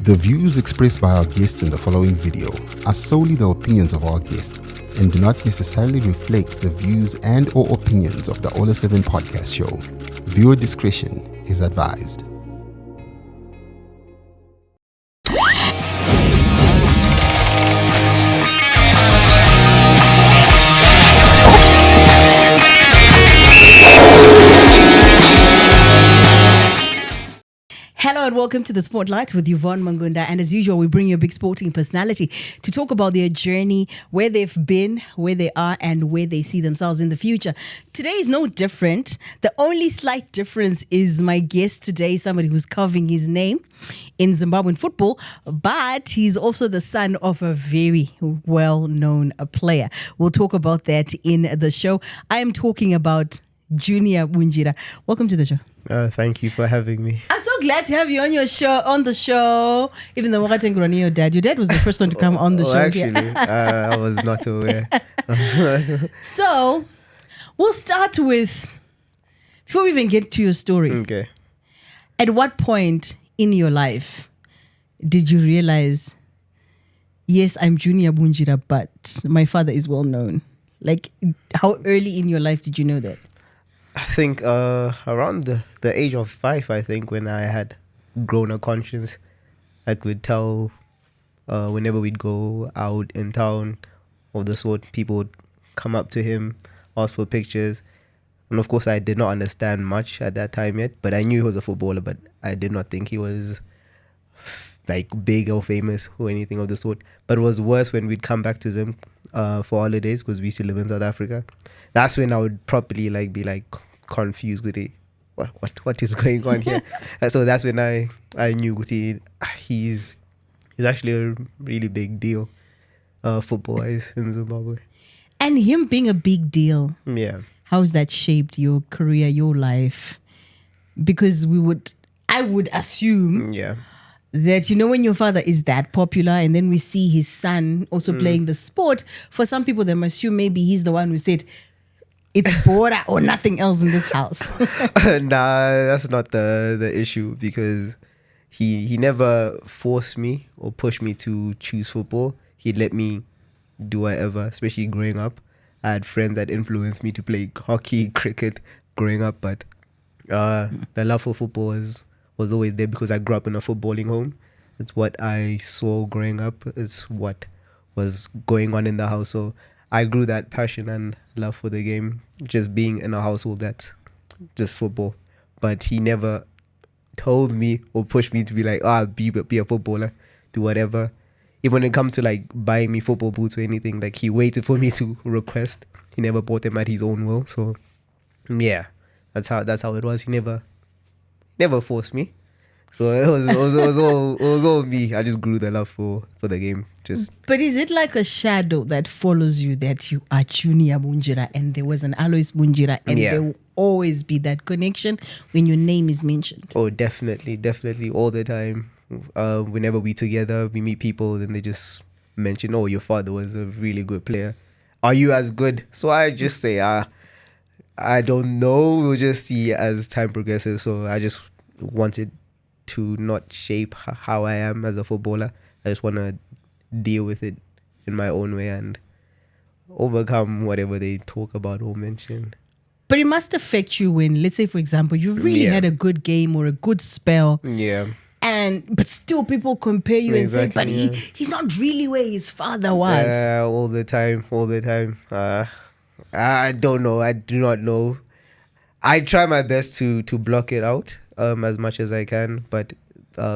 The views expressed by our guests in the following video are solely the opinions of our guests and do not necessarily reflect the views and or opinions of the Ola 7 podcast show. Viewer discretion is advised. Hello and welcome to the Sportlight with Yvonne, Mangunda, and as usual we bring you a big sporting personality to talk about their journey, where they've been, where they are and where they see themselves in the future. Today is no different. The only slight difference is my guest today, somebody who's carving his name in Zimbabwean football, but he's also the son of a very well-known player. We'll talk about that in the show. I am talking about Junior Bunjira. Welcome to the show. Thank you for having me. I'm so glad to have you on the show. Even though your dad was the first one to come on the show. Actually, I was not aware. So, we'll start with, before we even get to your story. Okay. At what point in your life did you realize, yes, I'm Junior Bunjira, but my father is well known? Like, how early in your life did you know that? I think around the age of 5, I think, when I had grown a conscience, I could tell whenever we'd go out in town of the sort, people would come up to him, ask for pictures. And of course, I did not understand much at that time yet, but I knew he was a footballer, but I did not think he was like big or famous or anything of the sort. But it was worse when we'd come back to Zim for holidays, because we used to live in South Africa. That's when I would properly be confused with it. What is going on here? So that's when I knew he's actually a really big deal football-wise in Zimbabwe. And him being a big deal, yeah, how has that shaped your career, your life? Because I would assume that, when your father is that popular and then we see his son also playing the sport, for some people they must assume maybe he's the one who said, it's Bora or nothing else in this house. Nah, that's not the issue, because he never forced me or pushed me to choose football. He'd let me do whatever, especially growing up. I had friends that influenced me to play hockey, cricket growing up, but the love for football was always there because I grew up in a footballing home. It's what I saw growing up. It's what was going on in the house. So I grew that passion and love for the game, just being in a household that's just football. But he never told me or pushed me to be like, be a footballer, do whatever. Even when it comes to buying me football boots or anything, he waited for me to request. He never bought them at his own will. So yeah, that's how it was. He never forced me. So it was all me. I just grew the love for the game. But is it like a shadow that follows you, that you are Junior Bunjira and there was an Alois Bunjira, and there will always be that connection when your name is mentioned? Oh, definitely, all the time. Whenever we together, we meet people, then they just mention, "Oh, your father was a really good player. Are you as good?" So I just say, I don't know. We'll just see as time progresses. So I just wanted to not shape how I am as a footballer. I just want to deal with it in my own way and overcome whatever they talk about or mention. But it must affect you when, let's say, for example, you've really had a good game or a good spell. Yeah. But still people compare you and say, but he's not really where his father was. All the time. I don't know. I do not know. I try my best to block it out as much as I can, but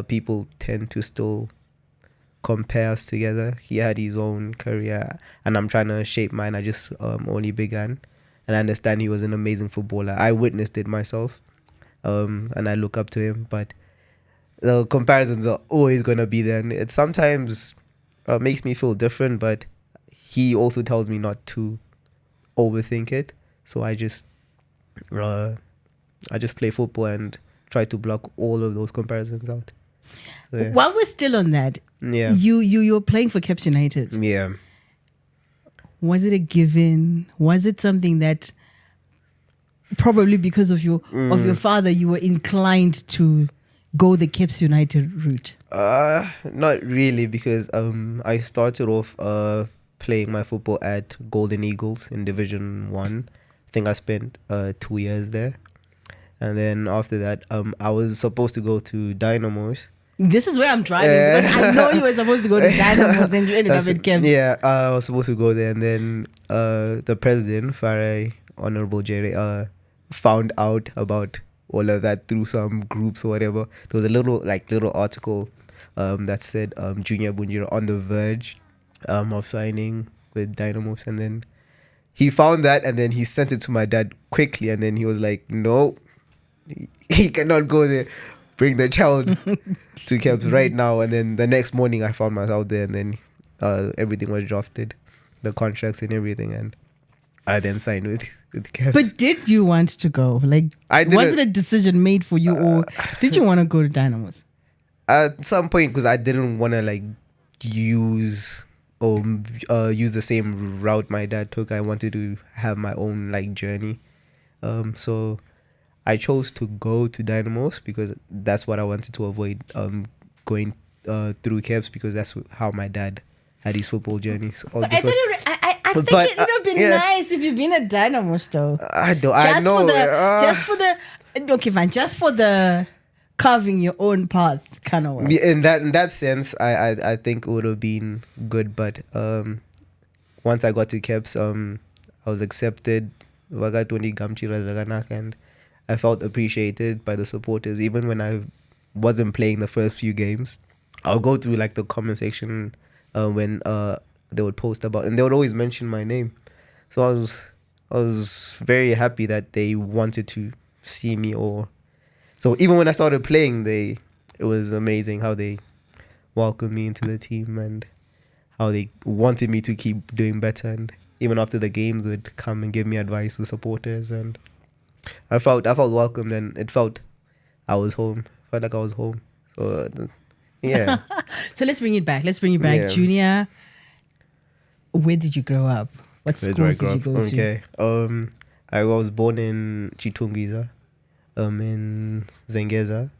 people tend to still compare us together. He had his own career and I'm trying to shape mine. I just only began, and I understand he was an amazing footballer. I witnessed it myself, and I look up to him, but the comparisons are always going to be there, and it sometimes makes me feel different, but he also tells me not to overthink it. So I just play football and try to block all of those comparisons out. So, yeah. While we're still on that, you were playing for Caps United. Yeah. Was it a given? Was it something that probably because of your father you were inclined to go the Caps United route? Not really, because I started off playing my football at Golden Eagles in Division 1. I think I spent 2 years there. And then after that, I was supposed to go to Dynamos. This is where I'm driving, because I know you were supposed to go to Dynamos and you ended up at Kemps. Yeah, I was supposed to go there, and then the president, Honorable Jerry, found out about all of that through some groups or whatever. There was a little article that said Junior Bunjira on the verge of signing with Dynamos, and then he found that, and then he sent it to my dad quickly, and then he was like, no, he cannot go there. Bring the child to Kemps right now. And then the next morning I found myself there, and then everything was drafted, the contracts and everything, and I then signed with Kemps. But did you want to go? Like, was it a decision made for you, or did you want to go to Dynamos? At some point, because I didn't want to use the same route my dad took. I wanted to have my own journey. So I chose to go to Dynamos because that's what I wanted to avoid going through Kemps, because that's how my dad had his football journey. So I think it would have been nice if you'd been at Dynamos, though. Just for the carving your own path kind of way. In that sense, I think it would have been good. But once I got to Kemps, I was accepted. And I felt appreciated by the supporters. Even when I wasn't playing the first few games, I'll go through the comment section when they would post about, and they would always mention my name. So I was very happy that they wanted to see me. So even when I started playing, it was amazing how they welcomed me into the team and how they wanted me to keep doing better. And even after the games, would come and give me advice, the supporters, and I felt welcomed, and it felt I was home. Felt like I was home. So yeah. So let's bring it back. Yeah. Junior, where did you grow up? What schools did you go to? Okay. I was born in Chitungiza, in Zengeza,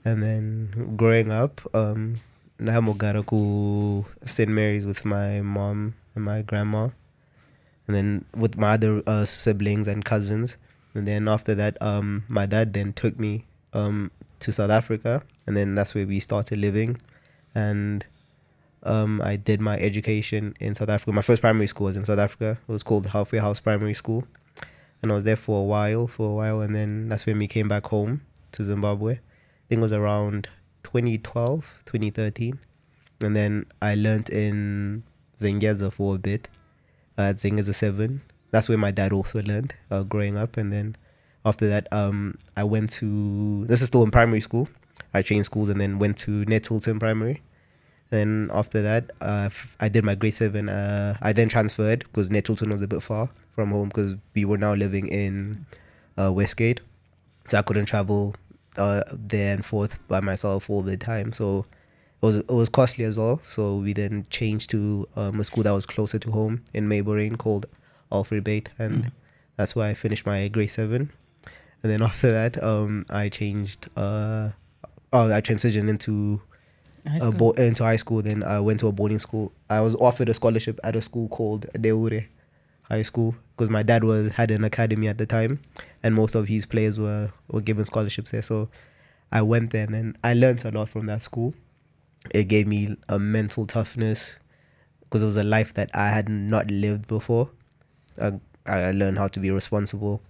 and then growing up, nahamogara ku St. Mary's with my mom and my grandma, and then with my other siblings and cousins. And then after that, my dad then took me to South Africa, and then that's where we started living. And I did my education in South Africa. My first primary school was in South Africa. It was called Halfway House Primary School, and I was there for a while. And then that's when we came back home to Zimbabwe. I think it was around 2012, 2013. And then I learnt in Zengeza for a bit at Zengeza 7. That's where my dad also learned growing up. And then after that, I went to, this is still in primary school. I changed schools and then went to Nettleton Primary. Then after that, I did my grade 7. I then transferred because Nettleton was a bit far from home, because we were now living in Westgate. So I couldn't travel there and forth by myself all the time. So it was costly as well. So we then changed to a school that was closer to home in Maybarain called Alfred Bate, and that's where I finished my grade 7. And then after that, I transitioned into high school. Then I went to a boarding school. I was offered a scholarship at a school called Deure High School, because my dad had an academy at the time, and most of his players were given scholarships there. So I went there, and then I learned a lot from that school. It gave me a mental toughness, because it was a life that I had not lived before. I learned how to be responsible,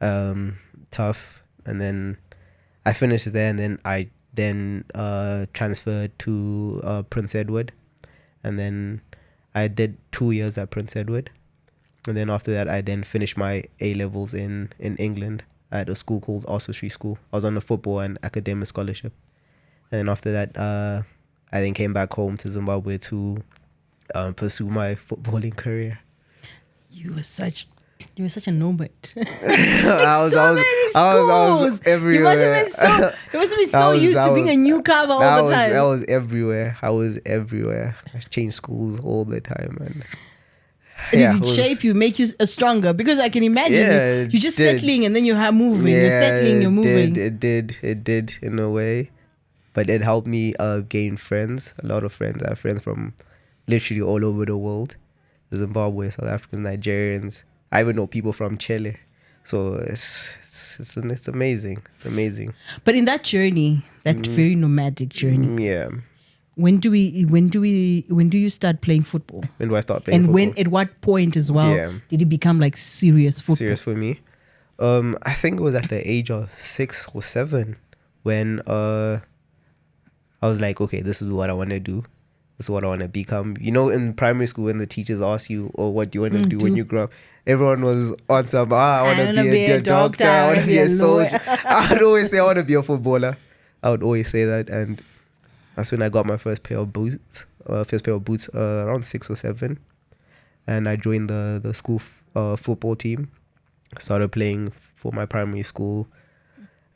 tough, and then I finished there, and then I transferred to Prince Edward, and then I did 2 years at Prince Edward, and then after that I then finished my A-levels in England at a school called Oswestry School. I was on a football and academic scholarship, and then after that I then came back home to Zimbabwe to pursue my footballing career. You were such a nomad. I was everywhere. You must have been so used to being a newcomer all the time. I was everywhere. I changed schools all the time, and did it shape you, make you stronger? Because I can imagine you're just settling, and then you're moving. You're settling, you're moving. It did in a way, but it helped me gain friends, a lot of friends. I have friends from literally all over the world. Zimbabwe, South Africans, Nigerians. I even know people from Chile. So it's amazing. It's amazing. But in that journey, that very nomadic journey, Yeah. when do you start playing football? When do I start playing And football? at what point as well did it become like serious football? Serious for me. I think it was at the age of 6 or 7 when I was like, okay, this is what I want to do. This is what I want to become. You know, in primary school, when the teachers ask you, "Oh, what do you want to do when you grow up?" Everyone was on some, I want to be a doctor. I want to be a soldier. I would always say, I want to be a footballer. I would always say that. And that's when I got my first pair of boots. Around 6 or 7. And I joined the school football team. I started playing for my primary school.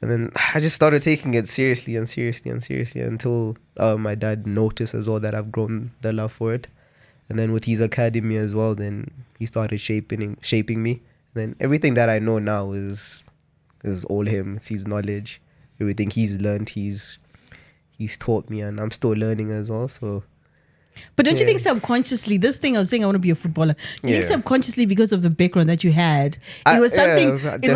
And then I just started taking it seriously until my dad noticed as well that I've grown the love for it. And then with his academy as well, then he started shaping me. And then everything that I know now is all him. It's his knowledge. Everything he's learned, he's taught me, and I'm still learning as well. So. But don't you think subconsciously, this thing I was saying I want to be a footballer, you think subconsciously because of the background that you had, it was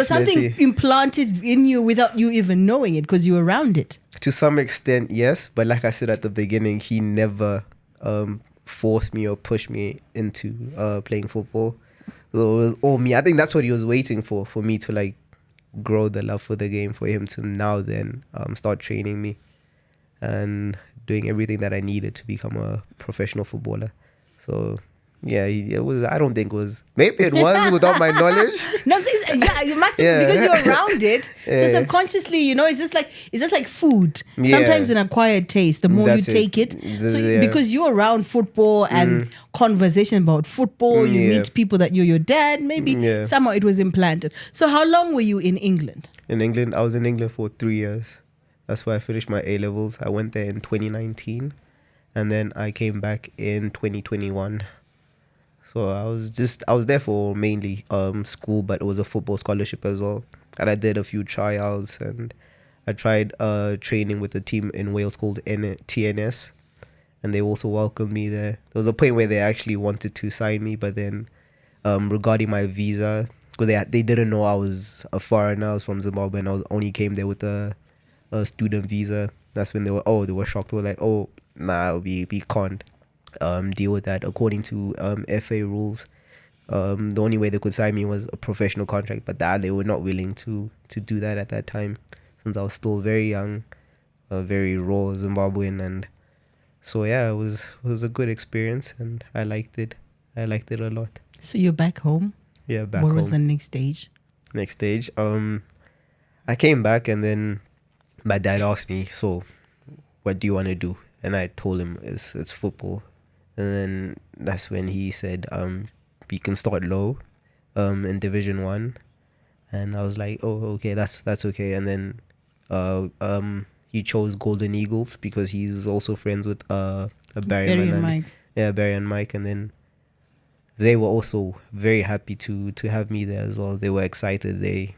something implanted in you without you even knowing it because you were around it? To some extent, yes. But like I said at the beginning, he never forced me or pushed me into playing football. So it was all me. I think that's what he was waiting for me to like grow the love for the game, for him to now then start training me and doing everything that I needed to become a professional footballer. So yeah, it was. I don't think it was. Maybe it was without my knowledge. No, it must have because you're around it. So subconsciously, you know, it's just like food. Sometimes an acquired taste. The more That's you take it, because you're around football and conversation about football, you meet people that you're your dad. Maybe somehow it was implanted. So how long were you in England? In England, I was in England for 3 years. That's where I finished my A-levels. I went there in 2019, and then I came back in 2021. So I was there for mainly school, but it was a football scholarship as well. And I did a few tryouts, and I tried training with a team in Wales called TNS, and they also welcomed me there. There was a point where they actually wanted to sign me, but then regarding my visa, because they didn't know I was a foreigner, I was from Zimbabwe, and I only came there with a student visa. That's when they were shocked. They were like, oh, nah, we can't deal with that according to FA rules. The only way they could sign me was a professional contract, but they were not willing to do that at that time, since I was still very young, very raw Zimbabwean. And so yeah, it was a good experience, and I liked it a lot. So you're back home? Yeah, back home. What was the next stage? I came back, and then my dad asked me, so what do you want to do? And I told him it's football. And then that's when he said, we can start low in Division 1. And I was like, oh, okay, that's okay. And then he chose Golden Eagles because he's also friends with Barry and Mike. Yeah, Barry and Mike. And then they were also very happy to have me there as well. They were excited. They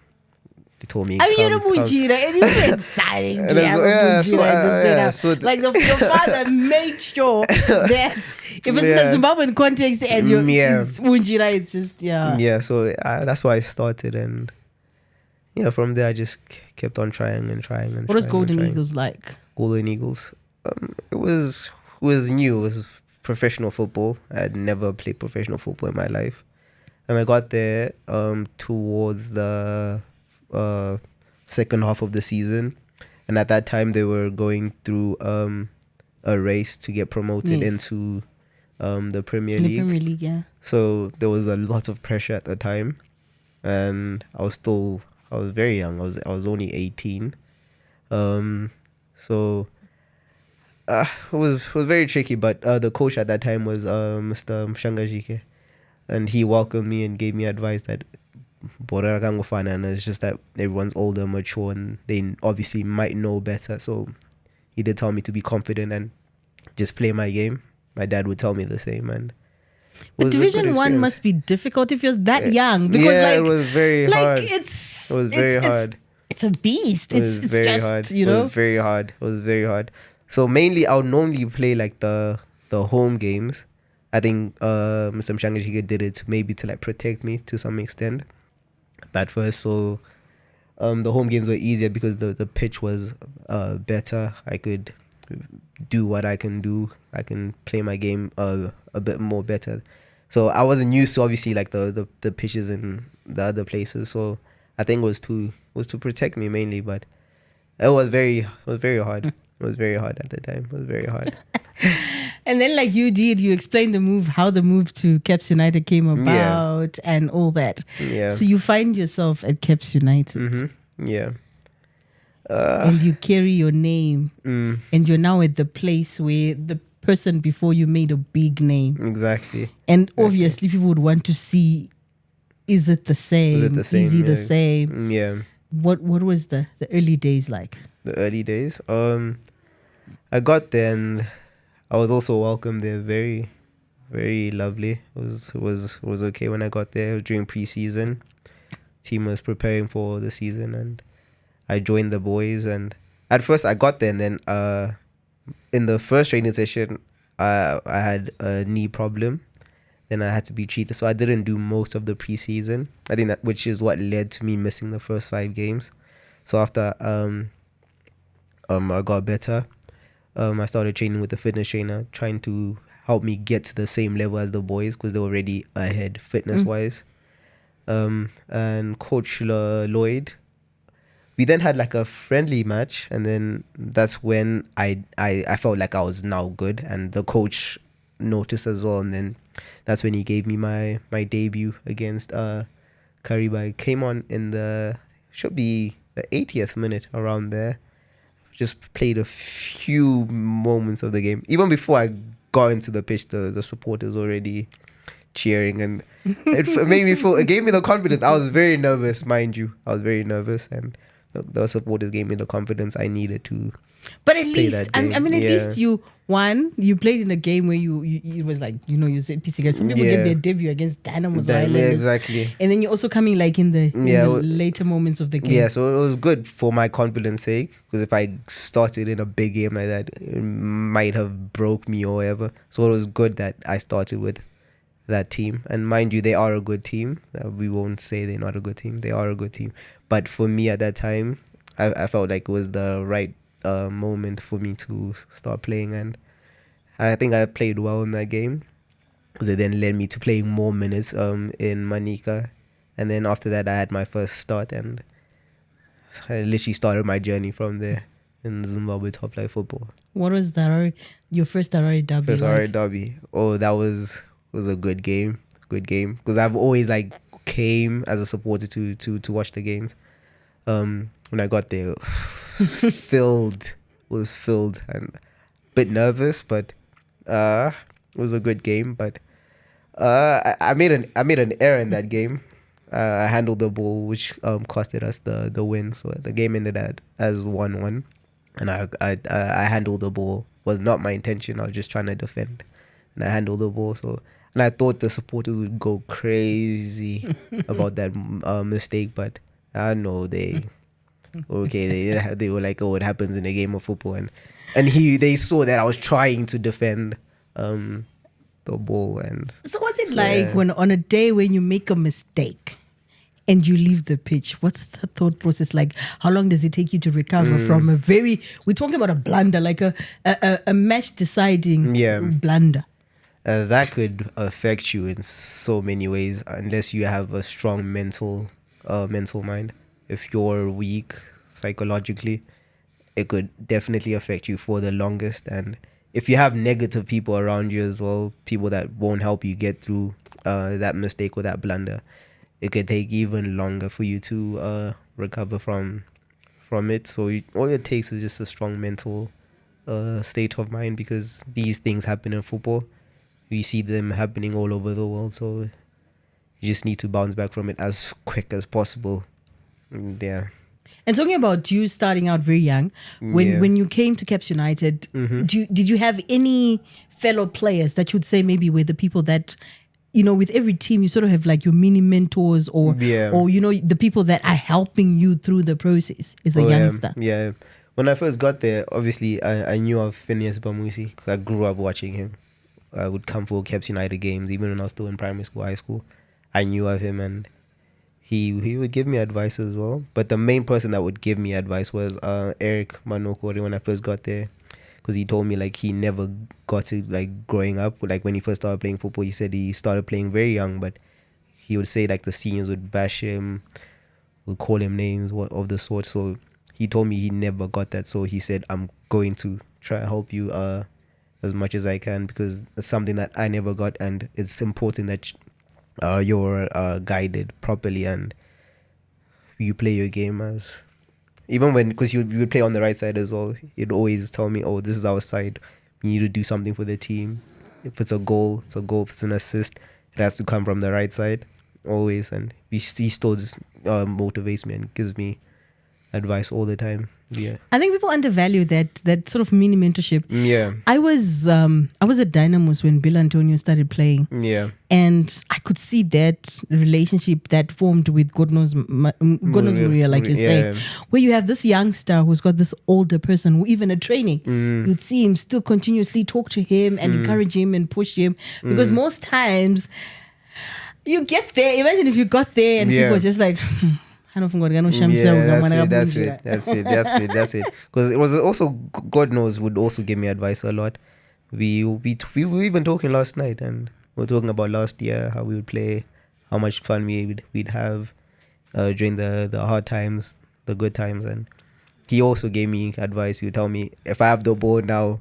told me, you're a Bunjira, and you're exciting to have a Bunjira like your father made sure that if it's in the Zimbabwean context and it's Bunjira, it's just yeah. So that's why I started, and from there I just kept on trying. What was Golden Eagles like? Golden Eagles, it was new. It was professional football. I had never played professional football in my life, and I got there towards the second half of the season, and at that time they were going through a race to get promoted into the Premier League. Premier League, yeah. So there was a lot of pressure at the time, and I was very young. I was only 18. So it was very tricky. But the coach at that time was Mr. Mshangajike, and he welcomed me and gave me advice that and it's just that everyone's older, mature, and they obviously might know better. So he did tell me to be confident and just play my game. My dad would tell me the same. And but Division 1 must be difficult if you're that young, because it was very hard. It was very hard. it's a beast. It was It's very just, hard. you It know. was very hard. It was very hard. So mainly, I would normally play like the home games. I think Mr. Mshangajiga did it maybe to like protect me to some extent. At first, so the home games were easier because the pitch was better. I could do what I can do. I can play my game a bit more better. So I wasn't used to obviously like the pitches in the other places. So I think it was to protect me mainly, but it was very hard. It was very hard at the time. It was very hard. And then, like you did, you explained the move, how the move to Caps United came about, and all that. Yeah. So you find yourself at Caps United, Yeah. and you carry your name, and you're now at the place where the person before you made a big name. Exactly. And obviously, people would want to see: is it the same? Is he the same? Yeah. What was the early days like? The early days. I got there and I was also welcomed there. Very, very lovely. It was okay when I got there during preseason. Team was preparing for the season and I joined the boys. And at first I got there and then in the first training session I had a knee problem. Then I had to be treated, so I didn't do most of the preseason. I think that which is what led to me missing the first 5 games. So after I got better. I started training with the fitness trainer, trying to help me get to the same level as the boys because they were already ahead fitness-wise. And Coach Lloyd, we then had like a friendly match, and then that's when I felt like I was now good, and the coach noticed as well, and then that's when he gave me my debut against Carve. I came on in should be the 80th minute around there. Just played a few moments of the game. Even before I got into the pitch, the supporters already cheering, and it made me feel. It gave me the confidence. I was very nervous, mind you. I was very nervous, and the supporters gave me the confidence I needed to. But at least, at least you won. You played in a game where you it was like, you said PC. Some people get their debut against Dynamos. Yeah, exactly. And then you're also coming like in the later moments of the game. Yeah, so it was good for my confidence sake, because if I started in a big game like that, it might have broke me or whatever. So it was good that I started with that team. And mind you, they are a good team. We won't say they're not a good team. They are a good team. But for me at that time, I felt like it was the right moment for me to start playing, and I think I played well in that game because it then led me to playing more minutes in Manica, and then after that I had my first start, and I literally started my journey from there in Zimbabwe top flight football. What was your first Harare derby? First Harare derby. Oh, that was a good game because I've always like came as a supporter to watch the games. When I got there, was filled and a bit nervous, but it was a good game. But I made an error in that game. I handled the ball, which costed us the win. So the game ended as 1-1, and I handled the ball. Was not my intention. I was just trying to defend, and I handled the ball. And I thought the supporters would go crazy about that mistake, but I know they were like, oh, it happens in a game of football, and they saw that I was trying to defend the ball. And so what's it like when on a day when you make a mistake and you leave the pitch? What's the thought process like? How long does it take you to recover from we're talking about a blunder, like a match deciding blunder? That could affect you in so many ways unless you have a strong mental mind. If you're weak psychologically, it could definitely affect you for the longest. And if you have negative people around you as well, people that won't help you get through that mistake or that blunder, it could take even longer for you to recover from it. So all it takes is just a strong mental state of mind, because these things happen in football. We see them happening all over the world, so you just need to bounce back from it as quick as possible. Yeah. And talking about you starting out very young, when you came to Caps United, did you have any fellow players that you'd say maybe were the people that with every team, you sort of have like your mini mentors or the people that are helping you through the process as a youngster. Yeah. When I first got there, obviously I knew of Phineas Bamusi because I grew up watching him. I would come for Caps United games, even when I was still in primary school, high school. I knew of him, and he would give me advice as well. But the main person that would give me advice was Eric Manokore when I first got there, because he told me like he never got to like growing up. Like when he first started playing football, he said he started playing very young, but he would say like the seniors would bash him, would call him names of the sort. So he told me he never got that. So he said, I'm going to try to help you as much as I can, because it's something that I never got, and it's important that you're guided properly and you play your game as, even when, because you would play on the right side as well, he'd always tell me, oh, this is our side, we need to do something for the team. If it's a goal, it's a goal. If it's an assist, it has to come from the right side always. And he still just motivates me and gives me advice all the time. Yeah, I think people undervalue that sort of mini mentorship. Yeah, I was at Dynamos when Bill Antonio started playing. Yeah, and I could see that relationship that formed with God knows Maria, like you're saying, where you have this youngster who's got this older person who, even at training, you'd see him still continuously talk to him and encourage him and push him, because most times you get there. Imagine if you got there and people were just like. That's it. Because it was also, God knows, would also give me advice a lot. We were even talking last night, and we were talking about last year, how we would play, how much fun we'd have during the hard times, the good times. And he also gave me advice. He would tell me, if I have the ball now,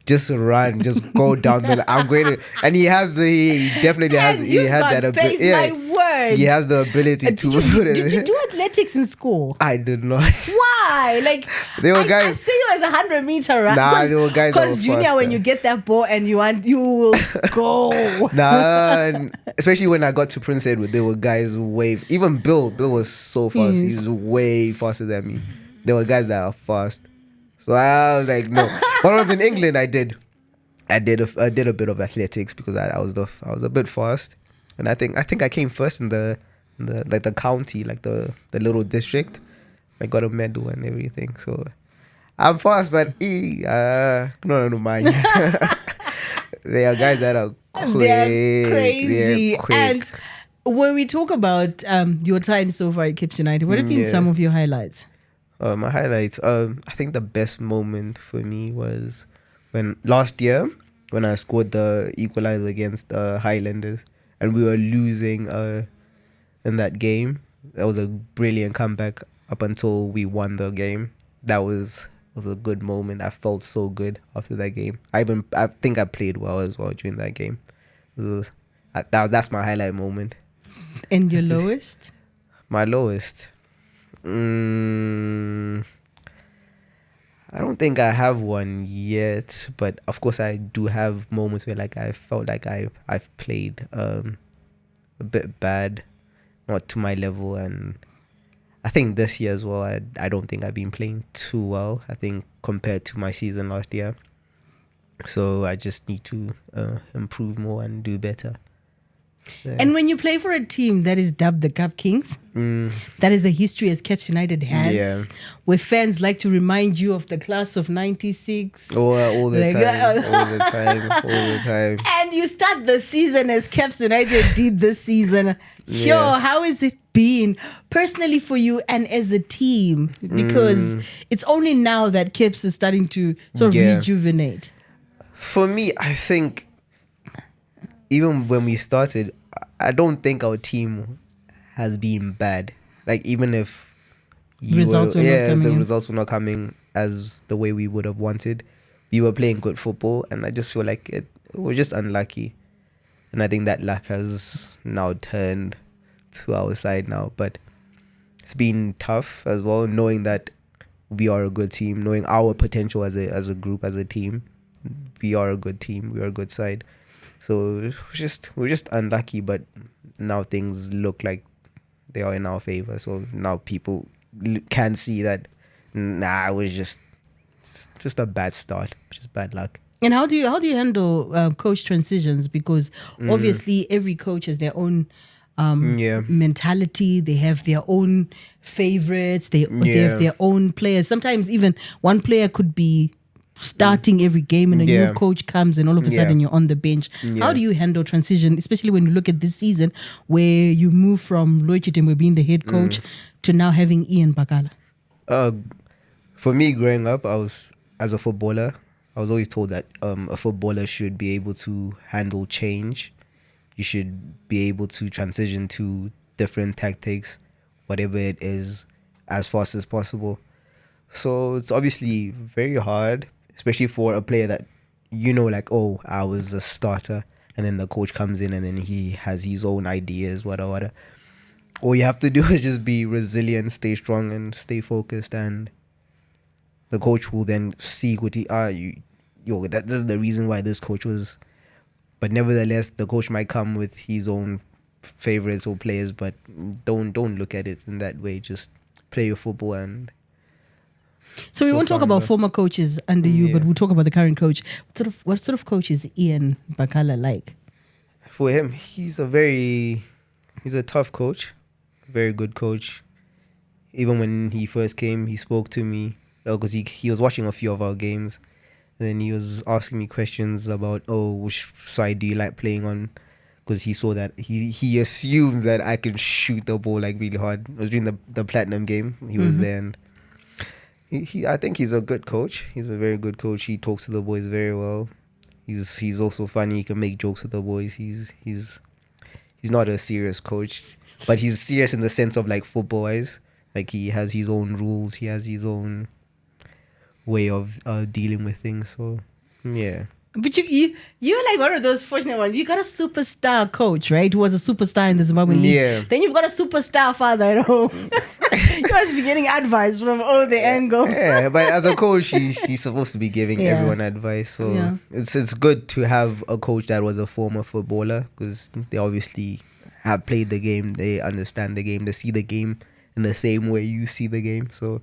just run, just go down the. I'm going to, and he definitely has that ability. My word. He has the ability to. Did you do athletics in school? I did not. Why? Like there were guys. I see you as 100-meter run. Nah, there were guys. Because junior, when you get that ball and you will go. Nah, especially when I got to Prince Edward, there were guys even Bill was so fast. Yes. He's way faster than me. There were guys that are fast. So I was like, no. When I was in England, I did a bit of athletics because I was a bit fast, and I think I came first in the like the county, like the little district. I got a medal and everything. So I'm fast, but no mind. There are guys that are quick. They're crazy. They're quick. And when we talk about your time so far at Caps United, what have been some of your highlights? My highlights. I think the best moment for me was when last year when I scored the equalizer against Highlanders, and we were losing in that game. That was a brilliant comeback up until we won the game. That was a good moment. I felt so good after that game. I think I played well as well during that game. That's my highlight moment. And your lowest? My lowest. I don't think I have one yet, but of course I do have moments where like I felt like I've played a bit bad, not to my level, and I think this year as well I don't think I've been playing too well, I think, compared to my season last year. So I just need to improve more and do better. Yeah. And when you play for a team that is dubbed the Cup Kings, that is a history as Caps United has, where fans like to remind you of the class of 96. All the time. And you start the season as Caps United did this season. Sure, how has it been personally for you and as a team? Because it's only now that Caps is starting to sort of rejuvenate. For me, I think even when we started, I don't think our team has been bad. Like, even if the results were not coming as the way we would have wanted, we were playing good football, and I just feel like we're just unlucky. And I think that luck has now turned to our side now. But it's been tough as well, knowing that we are a good team, knowing our potential as a group, as a team. We are a good team. We are a good side. So we're just unlucky, but now things look like they are in our favor. So now people can see that it was just a bad start, just bad luck. And how do you handle coach transitions? Because obviously every coach has their own mentality. They have their own favorites. They have their own players. Sometimes even one player could be starting every game and a new coach comes and all of a sudden you're on the bench. How do you handle transition, especially when you look at this season where you move from Loichitemwe being the head coach to now having Ian Bakala? For me, growing up, as a footballer, I was always told that a footballer should be able to handle change. You should be able to transition to different tactics, whatever it is, as fast as possible. So it's obviously very hard, especially for a player that, like, oh, I was a starter, and then the coach comes in and then he has his own ideas, whatever. All you have to do is just be resilient, stay strong, and stay focused, and the coach will then see what that is the reason why this coach was. But nevertheless, the coach might come with his own favorites or players, but don't look at it in that way. Just play your football. And so we won't talk about former coaches under you, but we'll talk about the current coach. What sort of coach is Ian Bakala like? For him, he's a tough coach, very good coach. Even when he first came, he spoke to me because he was watching a few of our games. And then he was asking me questions about, which side do you like playing on? Because he saw that he assumes that I can shoot the ball like really hard. It was during the Platinum game. He was there, and I think he's a good coach. He's a very good coach. He talks to the boys very well. He's also funny. He can make jokes with the boys. He's not a serious coach, but he's serious in the sense of like football wise. Like he has his own rules. He has his own way of dealing with things. So yeah. But you're like one of those fortunate ones. You got a superstar coach, right? Who was a superstar in the Zimbabwean league. Yeah. Then you've got a superstar father at home. You must be getting advice from all the angles. Yeah, but as a coach, he's supposed to be giving everyone advice. So it's good to have a coach that was a former footballer, because they obviously have played the game. They understand the game. They see the game in the same way you see the game. So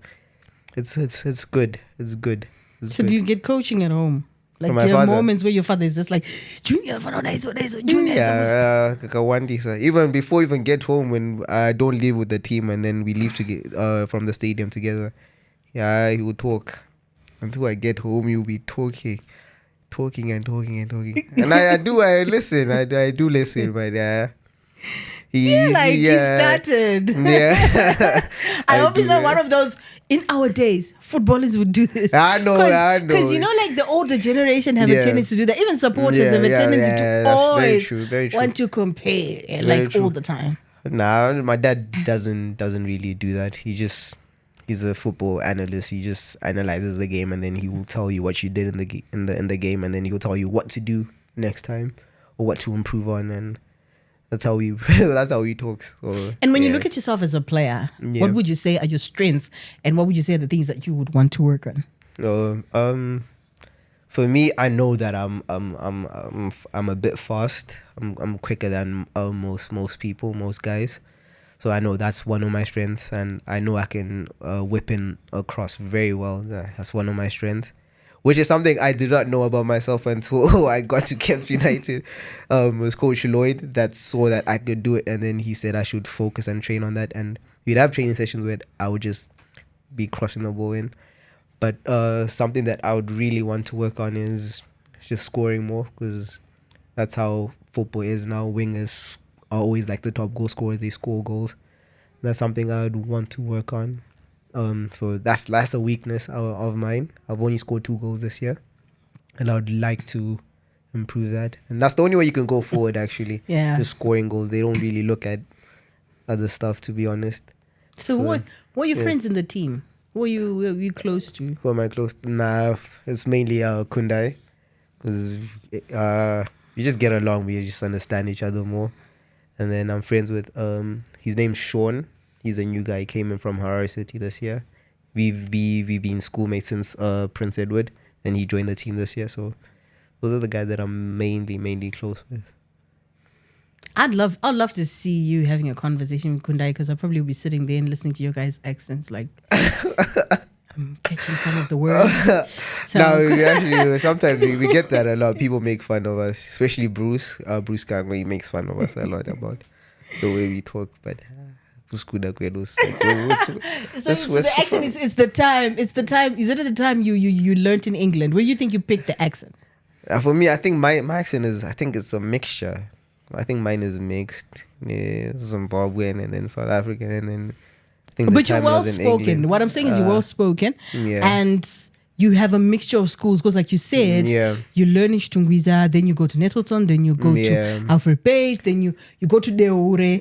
it's good. It's good. So do you get coaching at home? Like, do you have moments where your father is just like, Junior, Junior. Yeah, even before we even get home, when I don't live with the team and then we leave from the stadium together, he would talk. Until I get home, he'll be talking. And I listen. I do listen, but he started. Yeah. I hope he's not one of those, in our days, footballers would do this. I know. Because like the older generation have a tendency to do that. Even supporters have a tendency to always want to compare all the time. Nah, my dad doesn't really do that. He's a football analyst. He just analyzes the game, and then he will tell you what you did in the game, and then he'll tell you what to do next time or what to improve on, and that's how he talks. So, and when you look at yourself as a player, what would you say are your strengths, and what would you say are the things that you would want to work on? For me, I know that I'm a bit fast. I'm quicker than most people, most guys. So I know that's one of my strengths, and I know I can whip in across very well. That's one of my strengths, which is something I did not know about myself until I got to Kemps United. It was Coach Lloyd that saw that I could do it, and then he said I should focus and train on that. And we'd have training sessions where I would just be crossing the ball in. But something that I would really want to work on is just scoring more, because that's how football is now. Wingers are always like the top goal scorers. They score goals. That's something I would want to work on. So that's a weakness of mine. I've only scored 2 goals this year, and I would like to improve that. And that's the only way you can go forward, actually. Yeah. Just scoring goals. They don't really look at other stuff, to be honest. So what were your friends in the team? Were you close to? Who am I close to? Nah, it's mainly Kundai, because we just get along. We just understand each other more. And then I'm friends with his name's Sean. He's a new guy. He came in from Harare City this year. We've been schoolmates since Prince Edward, and he joined the team this year. So those are the guys that I'm mainly close with. I'd love to see you having a conversation with Kundai, because I'll probably be sitting there and listening to your guys' accents. Like, I'm catching some of the words. No, we actually, sometimes we get that a lot. People make fun of us, especially Bruce. Bruce Kangwe, he makes fun of us a lot about the way we talk. But So the accent is the time. It's the time. Is it at the time you learnt in England? Where do you think you picked the accent? For me, I think my accent is. I think it's a mixture. I think mine is mixed. Yeah, Zimbabwean and then South African and then. But you're well spoken. What I'm saying is you're well spoken, and you have a mixture of schools because, like you said, you learn in Shtungwiza, then you go to Nettleton, then you go to Alfred Page, then you go to Deore,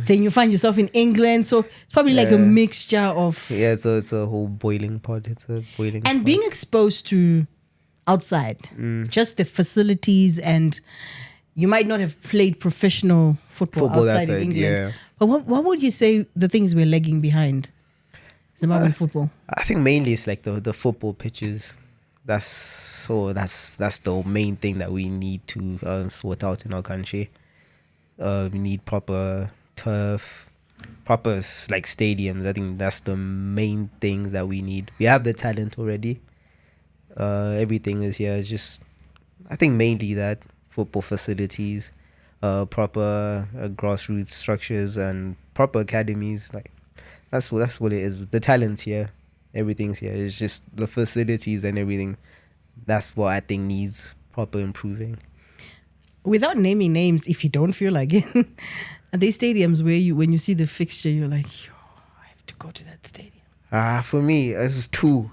then you find yourself in England. So it's probably like a mixture of So it's a whole boiling pot. It's a boiling and pot. being exposed to outside, just the facilities, and you might not have played professional football outside of England. Yeah. But what would you say the things we're lagging behind Zimbabwean football? I think mainly it's like the football pitches. That's the main thing that we need to sort out in our country. We need proper turf, proper like stadiums. I think that's the main things that we need. We have the talent already. Everything is here. It's just I think mainly that football facilities. Proper grassroots structures and proper academies. Like that's what it is. The talent's here, everything's here. It's just the facilities and everything. That's what I think needs proper improving. Without naming names, if you don't feel like it, are there stadiums where when you see the fixture, you're like, yo, I have to go to that stadium? For me, it's two.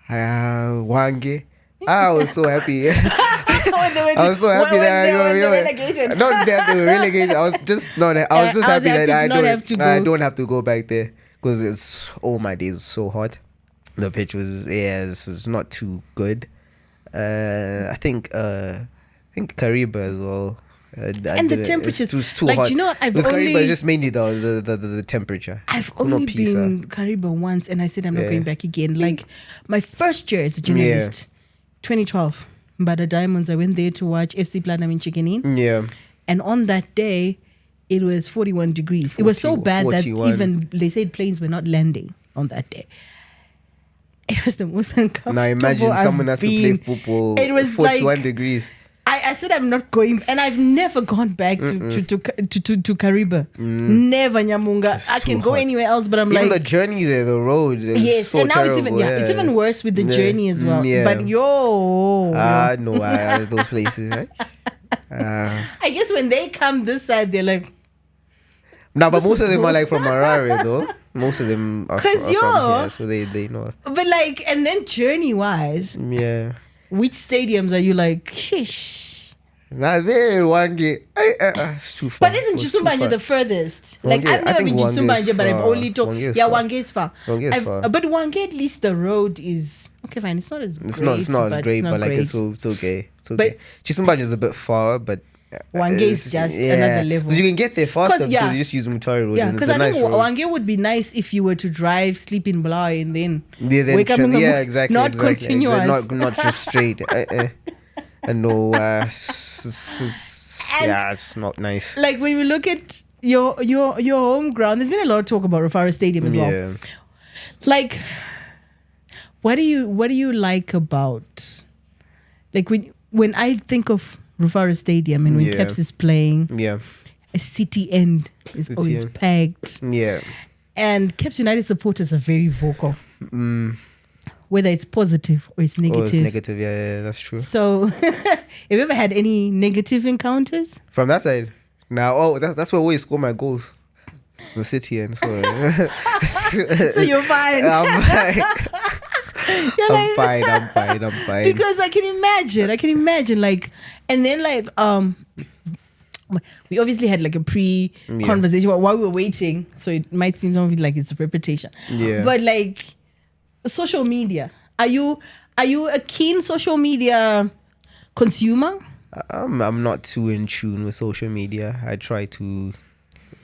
Wange. I was so happy. I was so happy that they were relegated. Not that they were relegated. I was just happy that I don't have to go back there because it's my days so hot. The pitch was it's not too good. I think Kariba as well. And the temperatures, it's too like hot. you know, With Kariba, it's just mainly the temperature. I've only been Kariba once, and I said I'm not going back again. Like my first year as a journalist, 2012. But the Diamonds, I went there to watch FC Platinum in Chickenin. Yeah. And on that day, it was 41 degrees. It was so bad 41. That even they said planes were not landing on that day. It was the most uncomfortable. Now imagine someone has to play football. It was 41 degrees. I said I'm not going, and I've never gone back to Kariba. Never, Nyamunga. I can go anywhere else, but I'm even the journey there, the road. Is so and now terrible. It's even worse with the journey as well. Yeah. But no, those places. I guess when they come this side, they're like. No, but most of them are like from Harare though. Most of them are from here, so they know. But like, and then journey wise, which stadiums are you like? Hish. Now there, Wange. It's too far. But isn't Chisumbanje the furthest? Like I've never been to Chisumbanje, but I've only talked. Wange is far. But Wange, at least the road is okay. Fine, it's not as great. It's not as great, but like it's okay. It's okay. But Chisumbanje is a bit far, but. Wange is just another level. Because you can get there faster because you just use Mutari Road. Yeah, because I think Wange would be nice if you were to drive, sleep in Bulawayo, and then wake up in the morning. Exactly. Not continuous. Not just straight. And no, it's not nice. Like when we look at your home ground, there's been a lot of talk about Rufaro Stadium as well. Yeah. Like, what do you like about, like when I think of Rufaro Stadium and when Caps is playing, a city end is always packed. Yeah. And Caps United supporters are very vocal. Whether it's positive or it's negative. Oh, it's negative, yeah, that's true. So, have you ever had any negative encounters? From that side? Now, that's where I always score my goals. The city end. So, so you're fine. I'm fine. I'm fine. Because I can imagine, like, and then like, we obviously had like a pre-conversation while we were waiting, so it might seem like it's a repetition. Yeah. But like, social media. Are you a keen social media consumer? I'm not too in tune with social media. I try to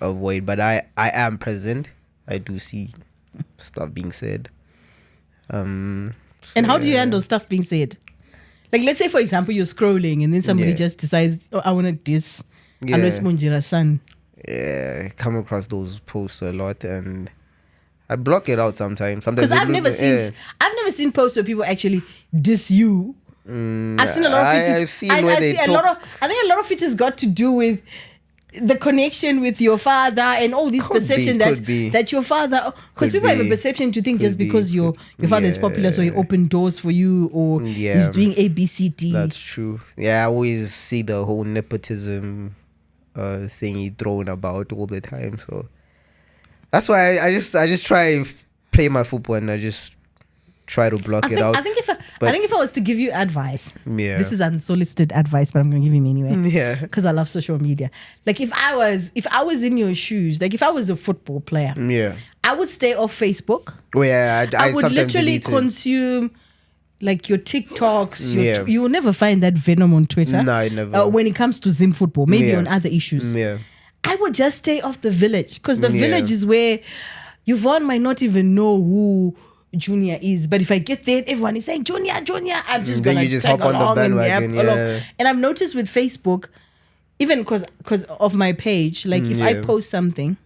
avoid, but I am present. I do see stuff being said. And how do you handle stuff being said? Like, let's say, for example, you're scrolling and then somebody just decides, I want to diss Alois Bunjira's son. Yeah, I come across those posts a lot, and I block it out sometimes. Because I've never seen posts where people actually diss you. I've seen a lot of it. I've seen where they talk. I think a lot of it has got to do with the connection with your father and all this perception that your father, because people have a perception to think just because your father is popular, so he opened doors for you, or he's doing ABCD. That's true. Yeah, I always see the whole nepotism thingy thrown about all the time. So that's why I just try play my football and I just try to block it out. I think if I was to give you advice, this is unsolicited advice, but I'm going to give him anyway. Yeah, because I love social media. Like if I was in your shoes, like if I was a football player, I would stay off Facebook. Oh, yeah, I would literally consume like your TikToks. You will never find that venom on Twitter. No, I never. When it comes to Zim football, maybe on other issues. Yeah, I would just stay off the village, because the village is where Yvonne might not even know who Junior is, but if I get there, everyone is saying Junior, I'm just gonna hop on the bandwagon. And I've noticed with Facebook, even because of my page, like if I post something,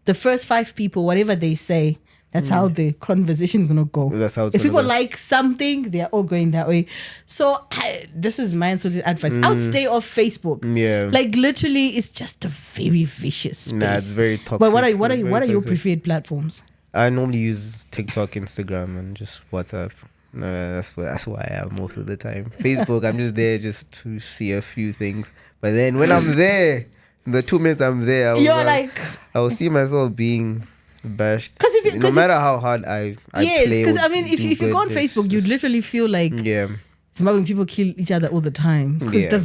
the first 5 people, whatever they say, that's how the conversation is gonna go. That's how it's if people go. like something, they're all going that way. So this is my unsolicited advice. I would stay off Facebook. Yeah, like literally, it's just a very vicious space. Nah, it's very toxic. But what are your preferred platforms? I normally use TikTok, Instagram, and just WhatsApp. No, that's why I am most of the time. Facebook, I'm just there just to see a few things. But then when I'm there, the 2 minutes I'm there, I will see myself being bashed. No matter how hard I yes, play. Because I mean, if you go on Facebook, you'd literally feel like Zimbabwean people kill each other all the time, because the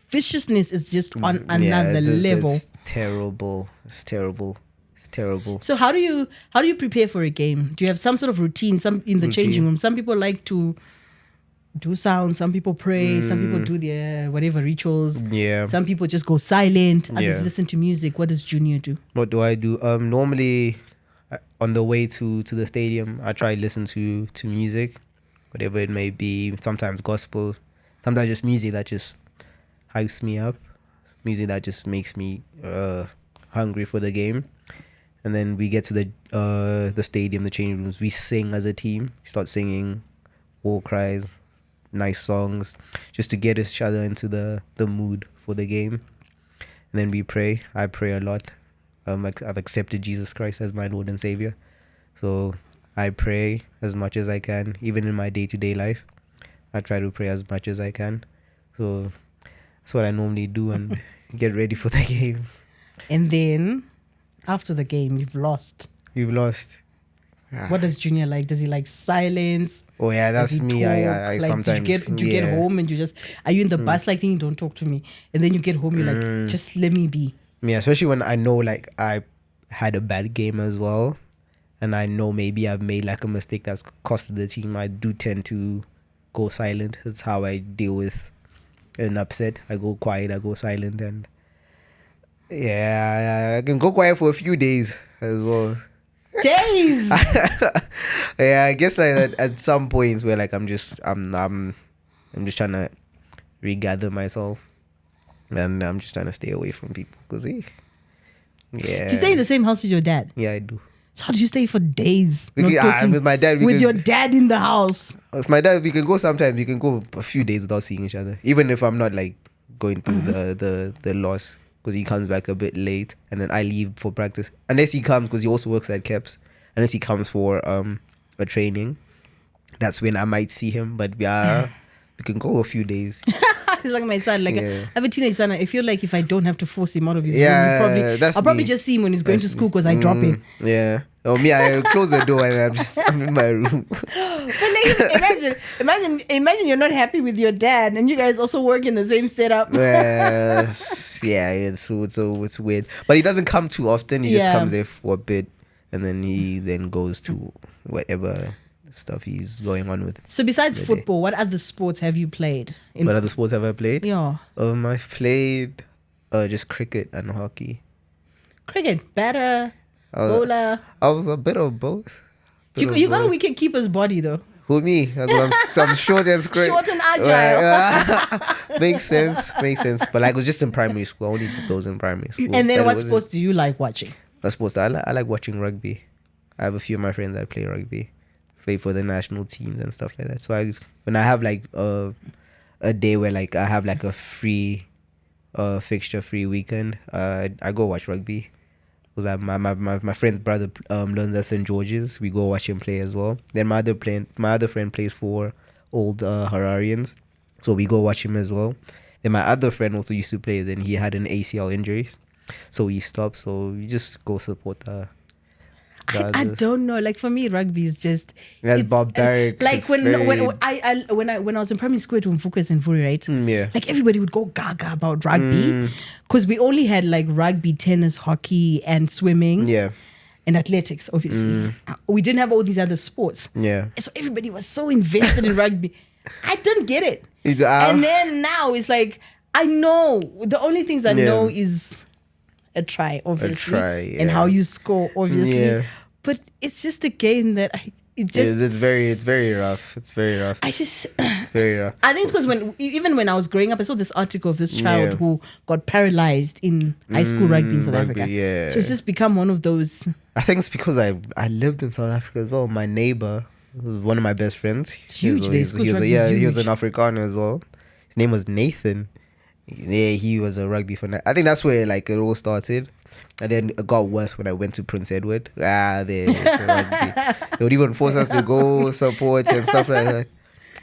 viciousness is just on another level. It's terrible. It's terrible. It's terrible. So how do you prepare for a game? Do you have some sort of routine? Some in the changing room. Some people like to do sound. Some people pray. Some people do their whatever rituals. Yeah. Some people just go silent. Others listen to music. What does Junior do? What do I do? Normally, on the way to the stadium, I try to listen to music, whatever it may be. Sometimes gospel. Sometimes just music that just hypes me up. Music that just makes me hungry for the game. And then we get to the stadium, the changing rooms. We sing as a team. We start singing war cries, nice songs, just to get each other into the mood for the game. And then we pray. I pray a lot. I've accepted Jesus Christ as my Lord and Savior. So I pray as much as I can, even in my day-to-day life. I try to pray as much as I can. So that's what I normally do and get ready for the game. And then after the game, you've lost. What does Junior like? Does he like silence? Oh yeah, that's me. I like, sometimes. Do you get home and you just, are you in the bus like thinking, don't talk to me? And then you get home, you're like, just let me be. Yeah, especially when I know like I had a bad game as well, and I know maybe I've made like a mistake that's costed the team. I do tend to go silent. That's how I deal with an upset. I go quiet. I go silent, and I can go quiet for a few days as well. Days. Yeah, I guess like at some points where like I'm just trying to regather myself, and I'm just trying to stay away from people because Do you stay in the same house as your dad? Yeah, I do. So how do you stay for days? With my dad. Your dad in the house. With my dad, we can go sometimes. We can go a few days without seeing each other, even if I'm not like going through the loss. Because he comes back a bit late, and then I leave for practice. Unless he comes, because he also works at Keps. Unless he comes for a training, that's when I might see him. But we can go a few days. He's like my son. Like I have a teenage son. I feel like if I don't have to force him out of his room, I'll probably just see him when he's going to school because I drop him. Yeah. Oh, me, I close the door and I'm in my room. But like, imagine you're not happy with your dad and you guys also work in the same setup. It's weird. But he doesn't come too often. He just comes there for a bit, and then he then goes to whatever stuff he's going on with. So besides football, what other sports have you played? What other sports have I played? Yeah. I've played just cricket and hockey. Cricket, batter, bowler. I was a bit of both. You got a wicket keeper's body though. Who, me? I'm short and square. Short and agile. Makes sense. But like, it was just in primary school. I only did those in primary school. And then what sports do you like watching? What sports? I like watching rugby. I have a few of my friends that play rugby, play for the national teams and stuff like that. So when I have like a day where like I have like a free fixture free weekend, I go watch rugby. Because my friend's brother learns at St. George's. We go watch him play as well. Then my other friend plays for Old Hararians, so we go watch him as well. Then my other friend also used to play. Then he had an ACL injury, so he stopped. So we just go support the I don't know. Like for me, rugby is just That's barbaric. Like It's when very- when I was in primary school at Mfukas and Furi, right? yeah. Like everybody would go gaga about rugby because we only had like rugby, tennis, hockey, and swimming, Yeah. and athletics. Obviously, we didn't have all these other sports. Yeah. So everybody was so invested in rugby. I don't get it. Ah. And then now it's like I know the only things I Yeah. know is a try, obviously, try, and yeah. how you score, obviously. Yeah. But it's just a game that It's very rough. It's very rough. It's very rough. I think it's because even when I was growing up, I saw this article of this child Yeah. who got paralyzed in high school rugby in South rugby, Africa. yeah. So it's just become one of those. I think it's because I lived in South Africa as well. My neighbor was one of my best friends. It's huge there. School rugby is He was huge. an Afrikaner as well. His name was Nathan. Yeah, he was a rugby fan. I think that's where like it all started. And then it got worse when I went to Prince Edward. They would even force us to go support and stuff like that.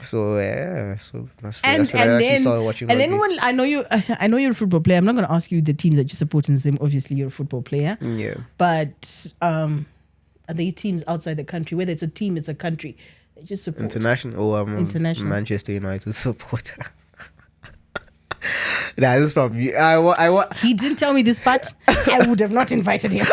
So yeah, that's when I actually started watching and rugby. then when I know you're a football player. I'm not going to ask you the teams that you support in the same. Obviously, you're a football player. Yeah. But are there teams outside the country? Whether it's a team, it's a country that you support. International. International. Manchester United supporter. Nah, this is from you. I He didn't tell me this part. I would have not invited him.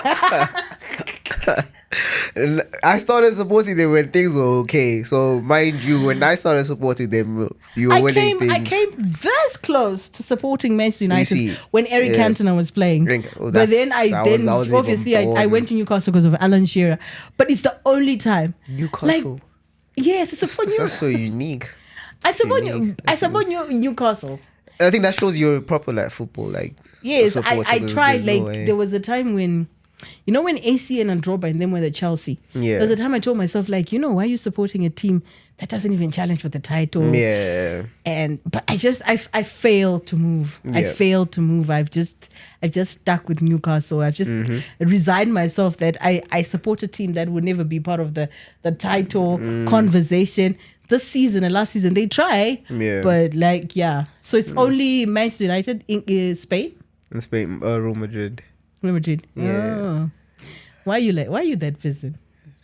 I started supporting them when things were okay. So mind you, when I started supporting them, you were winning things. I came this close to supporting Manchester United see, when Eric yeah. Cantona was playing. Oh, But then I was obviously even I born. went to Newcastle because of Alan Shearer. But it's the only time. Newcastle. Yes, it's a That's so unique. I support unique. Newcastle. I think that shows you're proper like football. Like Yes, supporter. I There's tried. no Like way. there was a time when, when AC and Androba and them were the Chelsea. Yeah. There's a time I told myself like, why are you supporting a team that doesn't even challenge for the title? Yeah. But I failed to move. I Yeah. failed to move. I've just stuck with Newcastle. I've just resigned myself that I support a team that would never be part of the title conversation. This season and last season they try, Yeah. but so it's only Manchester United in Spain. In Spain, Real Madrid. Real Madrid. Yeah. Oh. Why are you that person?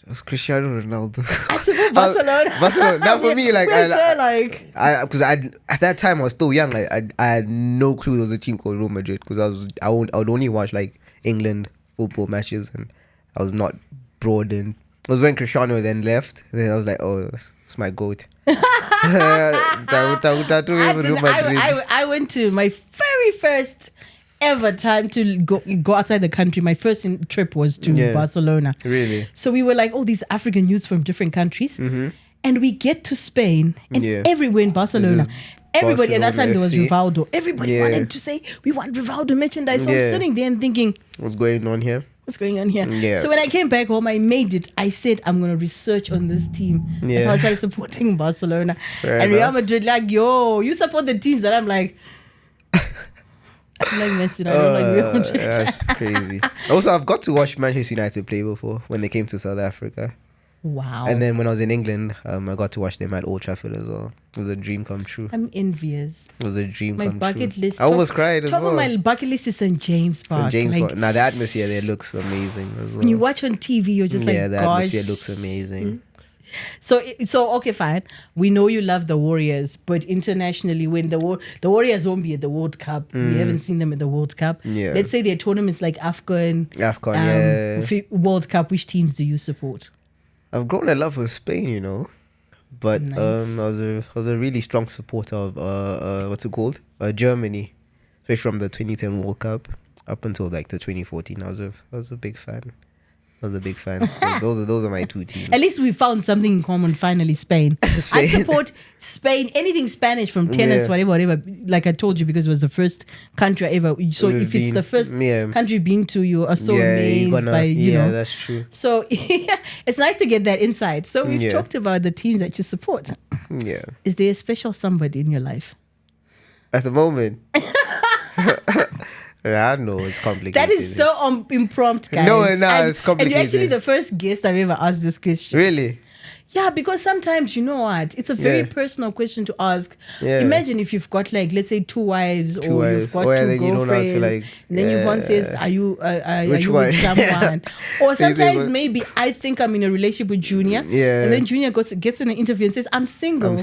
It's Cristiano Ronaldo. I support Barcelona. Barcelona. Now for me, like We're so like because at that time I was still young. Like I had no clue there was a team called Real Madrid because I would only watch like England football matches and I was not broadened. It was when Cristiano then left. And then I was like, oh, it's my goat. I went to my very first ever time to go outside the country. My first trip was to Barcelona. Really? So we were like all these African youths from different countries, and we get to Spain, and everywhere in Barcelona. Everybody at that time there was Barcelona Rivaldo. Everybody wanted to say we want Rivaldo merchandise. So I'm sitting there and thinking, what's going on here? what's going on here? Yeah. So when I came back home, I made it. I said I'm gonna research on this team. That's how I started supporting Barcelona. And Real Madrid, like, yo, you support the teams that I'm like. I'm like Messi, I don't like Real Madrid. That's crazy. Also, I've got to watch Manchester United play before when they came to South Africa. Wow. And then when I was in England, I got to watch them at Old Trafford as well. It was a dream come true. I'm envious. It was a dream My come bucket true. list. I almost cried as top well. of my bucket list is St. James Park. St. James like, Park. Now the atmosphere there looks amazing as well. when you watch on TV, you're just like, the gosh. atmosphere looks amazing. So okay, fine. We know you love the Warriors, but internationally, when the Warriors won't be at the World Cup, we haven't seen them at the World Cup. Yeah. Let's say their tournaments like AFCON, World Cup. Which teams do you support? I've grown a love for Spain, but Nice. I was a really strong supporter of what's it called? Germany, especially from the 2010 World Cup up until like the 2014. I was a big fan. I was a big fan. Those are my two teams. At least we found something in common finally, Spain. I support Spain, anything Spanish from tennis, whatever. Like I told you, because it was the first country I ever. So if it's the first country you've been to, you are so amazed by, you know. Yeah, that's true. So it's nice to get that insight. So we've talked about the teams that you support. Yeah. Is there a special somebody in your life? At the moment. I know it's complicated. That is so impromptu, guys. No, it's complicated. And you're actually the first guest I've ever asked this question. Really? Yeah, because sometimes, you know what? It's a very personal question to ask. Yeah. Imagine if you've got, like, let's say 2 wives, or you've got 2 girlfriends. And then Yvonne says, are you with someone? Or sometimes maybe I think I'm in a relationship with Junior. Yeah. And then Junior gets in an interview and says, I'm single.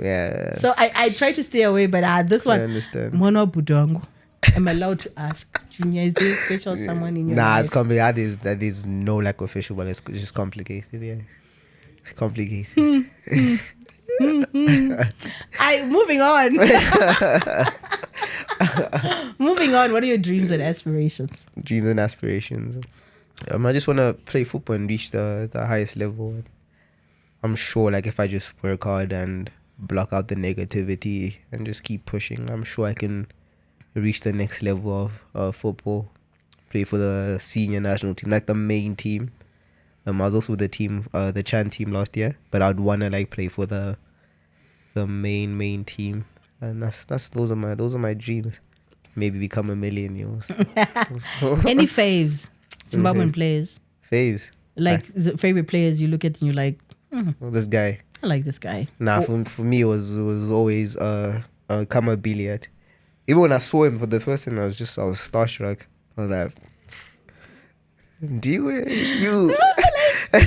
Yeah. So I try to stay away, but this one. I understand. Mono Budongo. I'm allowed to ask, Junior, is there a special someone in your life? It's complicated. That is no like official, but it's just complicated. Yeah, it's complicated. Moving on. Moving on. What are your dreams and aspirations? Dreams and aspirations. I just want to play football and reach the highest level. I'm sure, like, if I just work hard and block out the negativity and just keep pushing, I'm sure I can reach the next level of football, play for the senior national team, like the main team. I was also with the team, the Chan team last year, but I'd wanna like play for the main team, and those are my dreams. Maybe become a millionaire. Any faves, Zimbabwean players? Faves, like favorite players you look at and you're like, this guy. I like this guy. For me it was always Kama Billiard. Even when I saw him for the first time, I was starstruck. I was like, "Do you? It's you." I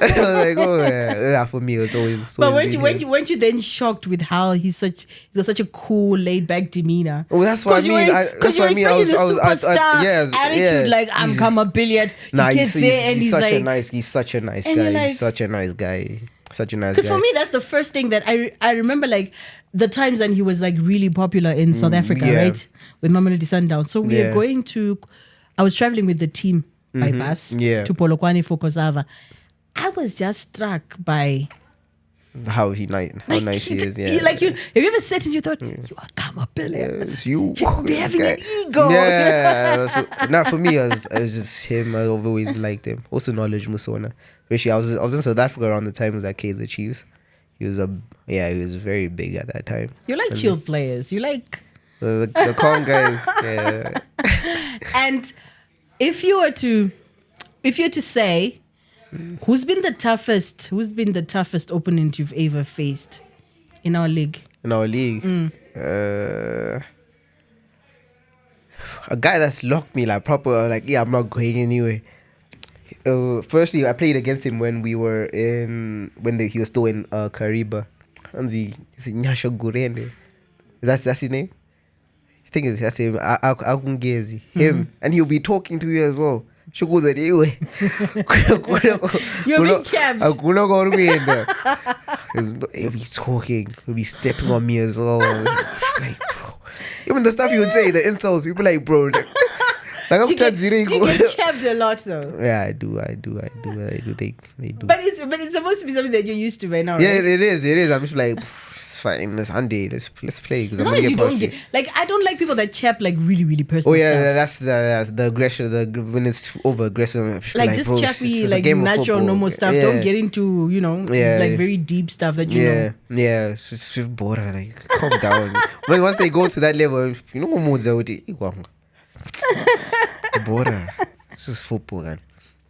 was like, "Oh yeah." For me, it's always. But weren't you then shocked with how he's got such a cool, laid back demeanor? Oh, that's what I mean. Because you're expecting the superstar attitude, like I'm Kama Billiard. He's such a nice guy. He's such a nice guy. Such a nice guy. Because for me, that's the first thing that I remember, like the times when he was like really popular in South Africa, right? With Mamelodi Sundowns. So we are going to. I was traveling with the team by bus to Polokwane for Kosava. I was just struck by how nice he is. Yeah, have you ever sat and you thought you are Kama Billiard? It's you. They're having an ego. Yeah. So, for me, it was just him. I've always liked him. Also, Knowledge Musona. Actually, I was in South Africa around the time it was at Kaizer Chiefs. He was very big at that time. You like chill players. You like the calm guys. Yeah. And if you were to say, who's been the toughest opponent you've ever faced in our league? A guy that's locked me like proper. Like, yeah, I'm not going anywhere. Firstly, I played against him when he was still in Kariba. Hanzi, is it Nyasha Gurende? That's his name? I think that's him. Agungezi. Him. And he'll be talking to you as well. You're being chapped. He'll be talking. He'll be stepping on me as well. Like, bro. Even the stuff you would say, the insults, you'd be like, bro. Like, you get chapped a lot though. Yeah, I do. They do. But it's supposed to be something that you're used to right now, right? Yeah, it is. I'm just like, it's fine. Let's Sunday. Let's play. As long as you don't get I don't like people that chap like really, really personal. Oh yeah, stuff. That's the aggression. When it's over aggressive. Like just chappy, like natural, normal stuff. Yeah. Don't get into like very deep stuff that you know. Yeah, it's just bored. Like, calm down. But once they go to that level, you know what mood's out. Bora. It's just football, man.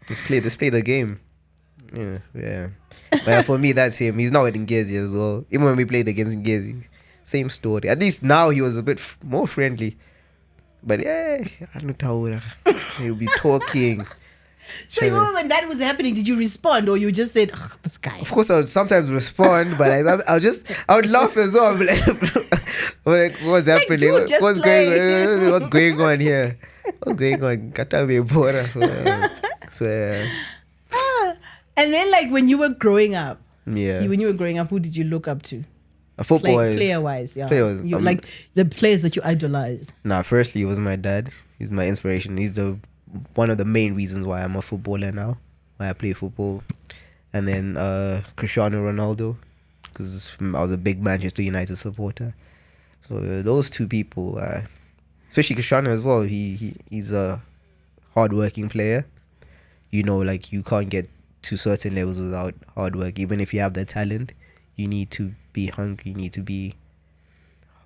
Just play the game. Yeah. But for me, that's him. He's now at Ngezi as well. Even when we played against Ngezi, same story. At least now he was a bit more friendly. But yeah, I don't know. He'll be talking. So even when that was happening, did you respond or you just said, this guy? Of course, I would sometimes respond, but I would laugh as well. Like, what's happening? Dude, what's going on here? What's going on? Kata me bora. So yeah. And then, like, when you were growing up, who did you look up to? Player-wise, yeah. Like the players that you idolized. Firstly, it was my dad. He's my inspiration. He's the one of the main reasons why I'm a footballer now, why I play football. And then Cristiano Ronaldo, because I was a big Manchester United supporter. So those two people, especially Cristiano as well, he's a hard-working player. You know, like, you can't get to certain levels without hard work. Even if you have the talent, you need to be hungry, you need to be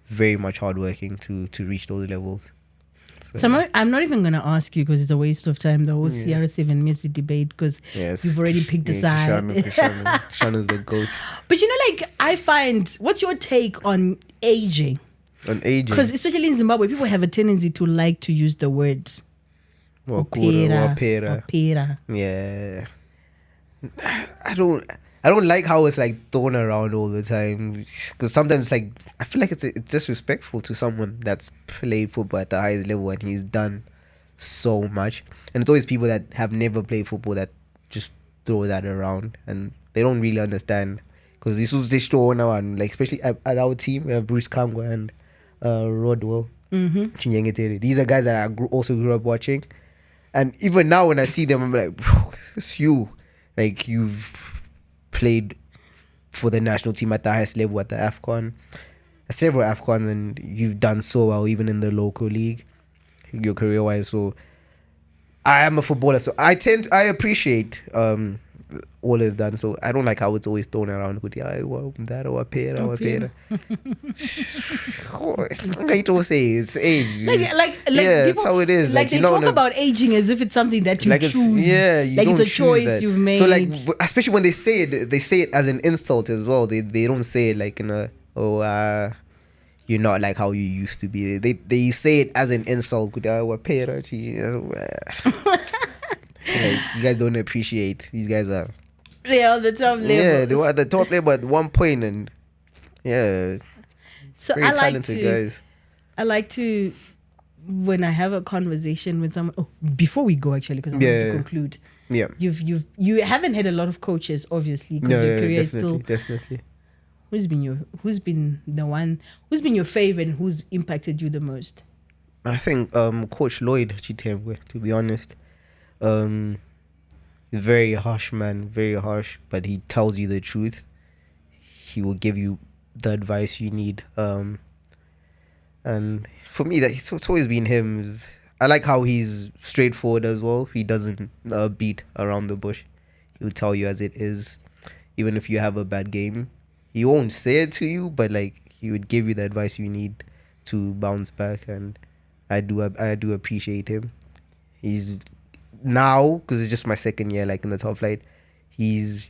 very much hardworking to reach those levels. So I'm not even going to ask you because it's a waste of time, the whole CR7 Messi debate, because you've already picked a side. Cristiano's the GOAT. But you know, like, I find, what's your take on aging? On aging? Because especially in Zimbabwe, people have a tendency to like to use the word opera. Yeah. I don't like how it's like thrown around all the time, because sometimes like I feel like it's disrespectful to someone that's played football at the highest level and he's done so much. And it's always people that have never played football that just throw that around and they don't really understand. Because this was this show now, and like especially at our team we have Bruce Kangwa and Rodwell. These are guys that I also grew up watching, and even now when I see them I'm like, bro, it's you. Like, you've played for the national team at the highest level, at the AFCON, several AFCONs, and you've done so well even in the local league, your career-wise. So I am a footballer, so I appreciate all they've done. So I don't like how it's always thrown around. I don't say it's age. Like yeah, people, that's how it is. Like they talk about aging as if it's something that you choose. Like it's a choice you've made. So like, especially when they say it as an insult as well. They don't say it like in a you're not like how you used to be. They say it as an insult. Like, you guys don't appreciate. These guys are. They're on the top level. Yeah, they were at the top level at one point, and so very talented guys. I like to, when I have a conversation with someone. Oh, before we go, actually, because I want to conclude. Yeah, you haven't had a lot of coaches, obviously, because your career is still definitely. Who's been your favorite and who's impacted you the most? I think Coach Lloyd Chitembwe, to be honest. Very harsh man, very harsh, but he tells you the truth. He will give you the advice you need. And for me, it's always been him. I like how he's straightforward as well. He doesn't beat around the bush. He'll tell you as it is. Even if you have a bad game, he won't say it to you, but like he would give you the advice you need to bounce back. And I do appreciate him. He's now, because it's just my second year like in the top flight, he's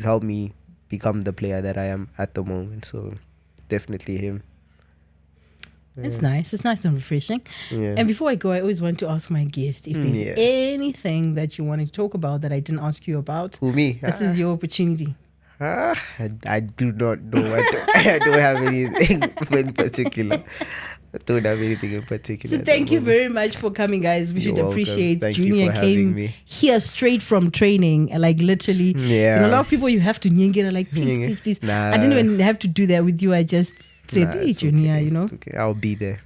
helped me become the player that I am at the moment. So definitely him. It's nice. It's nice and refreshing. Yeah. And before I go, I always want to ask my guest if there's anything that you want to talk about that I didn't ask you about. Who, me? This is your opportunity. I do not know. I don't have anything in particular. I don't have anything in particular. So thank you very much for coming, guys. We should appreciate Thank Junior came here straight from training, like literally. Yeah. And a lot of people you have to nyengera, like please. Nah. I didn't even have to do that with you. I just said, hey, Junior, okay. you know. It's okay. I'll be there.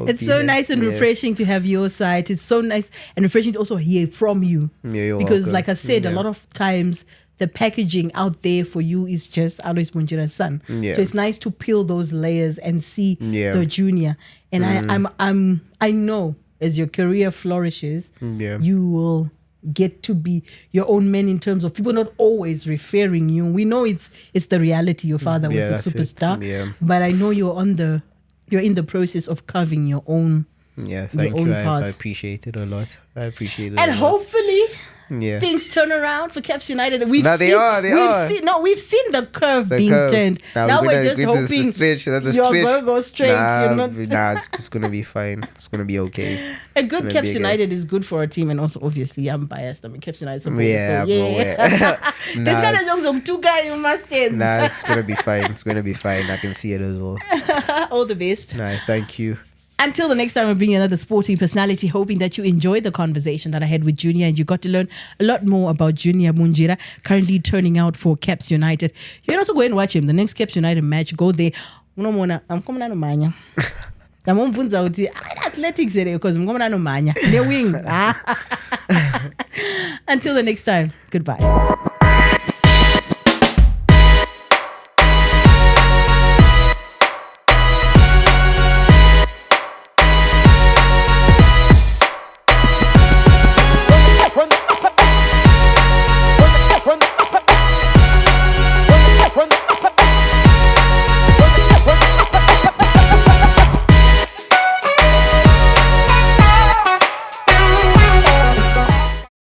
It's so nice and refreshing to have your side. It's so nice and refreshing to also hear from you. You're because welcome. like I said, a lot of times the packaging out there for you is just Alois Bunjira's son. Yeah. So it's nice to peel those layers and see the Junior. And I know as your career flourishes, you will get to be your own man in terms of people not always referring you. We know it's the reality. Your father was a superstar, but I know you're in the process of carving your own. Yeah, thank you. I appreciate it a lot. I appreciate it. And hopefully things turn around for Caps United. We've seen the curve being turned. Now we're just hoping you're going to go straight. It's going to be fine. It's going to be okay. A good Caps United is good for a team, and also obviously I'm biased. I'm a Caps United supporter. This kind of jokes of two guys you must stand. It's going to be fine. It's going to be fine. I can see it as well. All the best. Thank you. Until the next time, I bring you another sporting personality, hoping that you enjoyed the conversation that I had with Junior and you got to learn a lot more about Junior Bunjira, currently turning out for Caps United. You can also go and watch him. The next Caps United match, go there. I'm coming out of Manya. athletics because I'm going to manya. They're wing. Until the next time. Goodbye.